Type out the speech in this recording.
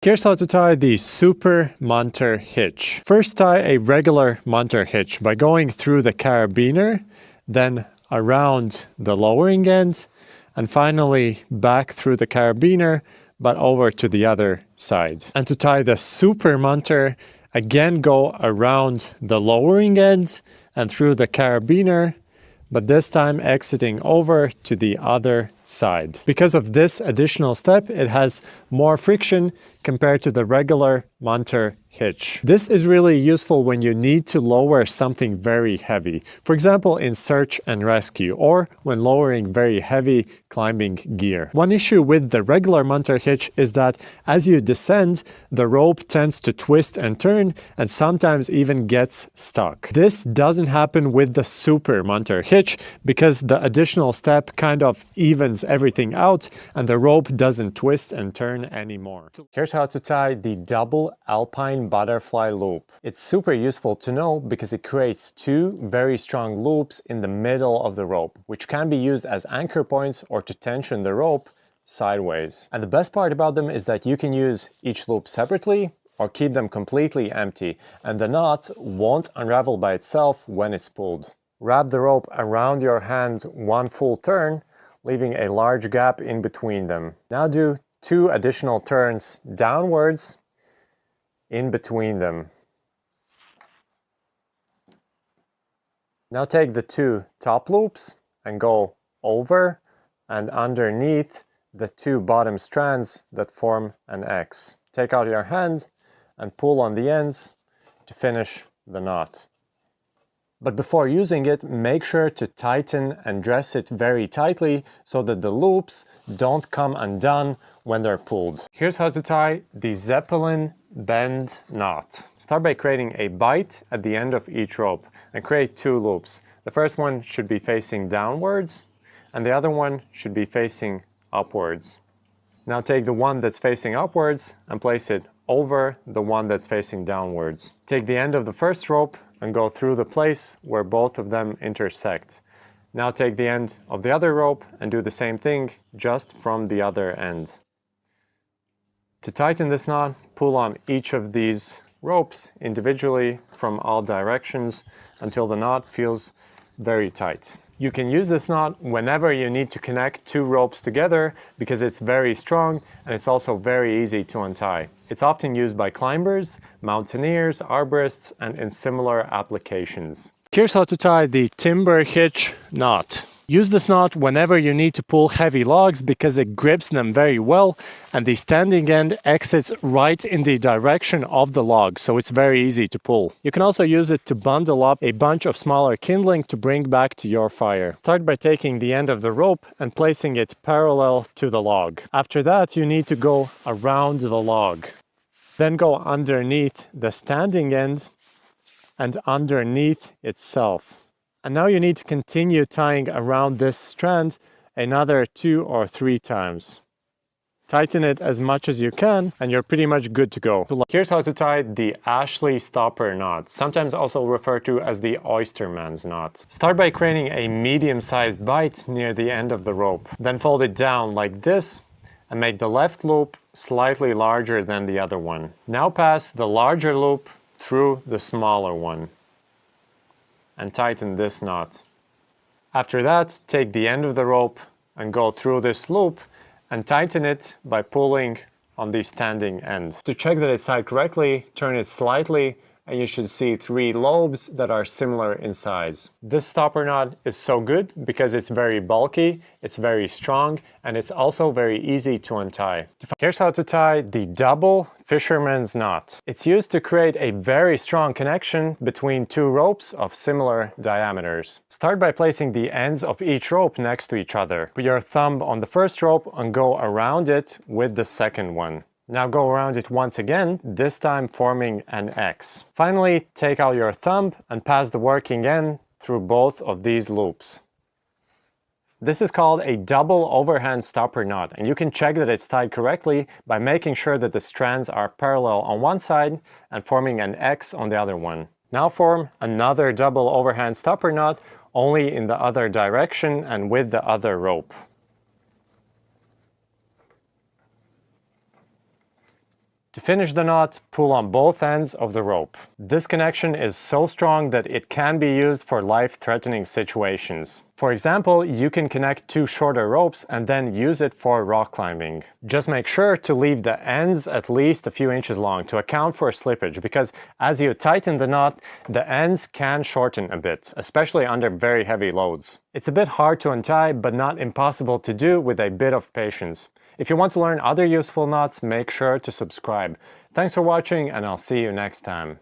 Here's how to tie the Super Munter Hitch. First, tie a regular Munter hitch by going through the carabiner, then around the lowering end, and finally back through the carabiner, but over to the other side. And to tie the Super Munter, again go around the lowering end and through the carabiner, but this time exiting over to the other side. Because of this additional step, it has more friction compared to the regular Munter hitch. This is really useful when you need to lower something very heavy. For example, in search and rescue, or when lowering very heavy climbing gear. One issue with the regular Munter hitch is that as you descend, the rope tends to twist and turn and sometimes even gets stuck. This doesn't happen with the Super Munter hitch because the additional step kind of evens everything out and the rope doesn't twist and turn anymore. Here's how to tie the double Alpine Butterfly Loop. It's super useful to know because it creates two very strong loops in the middle of the rope, which can be used as anchor points or to tension the rope sideways. And the best part about them is that you can use each loop separately or keep them completely empty, and the knot won't unravel by itself when it's pulled. Wrap the rope around your hand one full turn, leaving a large gap in between them. Now do 2 additional turns downwards in between them. Now take the 2 top loops and go over and underneath the 2 bottom strands that form an X. Take out your hand and pull on the ends to finish the knot. But before using it, make sure to tighten and dress it very tightly so that the loops don't come undone when they're pulled. Here's how to tie the Zeppelin bend knot. Start by creating a bight at the end of each rope and create 2 loops. The first one should be facing downwards and the other one should be facing upwards. Now take the one that's facing upwards and place it over the one that's facing downwards. Take the end of the first rope and go through the place where both of them intersect. Now take the end of the other rope and do the same thing, just from the other end. To tighten this knot, pull on each of these ropes individually from all directions until the knot feels very tight. You can use this knot whenever you need to connect 2 ropes together because it's very strong and it's also very easy to untie. It's often used by climbers, mountaineers, arborists, and in similar applications. Here's how to tie the timber hitch knot. Use this knot whenever you need to pull heavy logs because it grips them very well and the standing end exits right in the direction of the log, so it's very easy to pull. You can also use it to bundle up a bunch of smaller kindling to bring back to your fire. Start by taking the end of the rope and placing it parallel to the log. After that, you need to go around the log. Then go underneath the standing end and underneath itself. And now you need to continue tying around this strand another 2 or 3 times. Tighten it as much as you can and you're pretty much good to go. Here's how to tie the Ashley stopper knot, sometimes also referred to as the oysterman's knot. Start by creating a medium-sized bight near the end of the rope. Then fold it down like this and make the left loop slightly larger than the other one. Now pass the larger loop through the smaller one and tighten this knot. After that, take the end of the rope and go through this loop and tighten it by pulling on the standing end. To check that it's tied correctly, turn it slightly and you should see 3 lobes that are similar in size. This stopper knot is so good because it's very bulky, it's very strong, and it's also very easy to untie. Here's how to tie the double Fisherman's knot. It's used to create a very strong connection between 2 ropes of similar diameters. Start by placing the ends of each rope next to each other. Put your thumb on the first rope and go around it with the second one. Now go around it once again, this time forming an X. Finally, take out your thumb and pass the working end through both of these loops. This is called a double overhand stopper knot, and you can check that it's tied correctly by making sure that the strands are parallel on one side and forming an X on the other one. Now form another double overhand stopper knot, only in the other direction and with the other rope. To finish the knot, pull on both ends of the rope. This connection is so strong that it can be used for life-threatening situations. For example, you can connect two shorter ropes and then use it for rock climbing. Just make sure to leave the ends at least a few inches long to account for slippage, because as you tighten the knot, the ends can shorten a bit, especially under very heavy loads. It's a bit hard to untie, but not impossible to do with a bit of patience. If you want to learn other useful knots, make sure to subscribe. Thanks for watching, and I'll see you next time.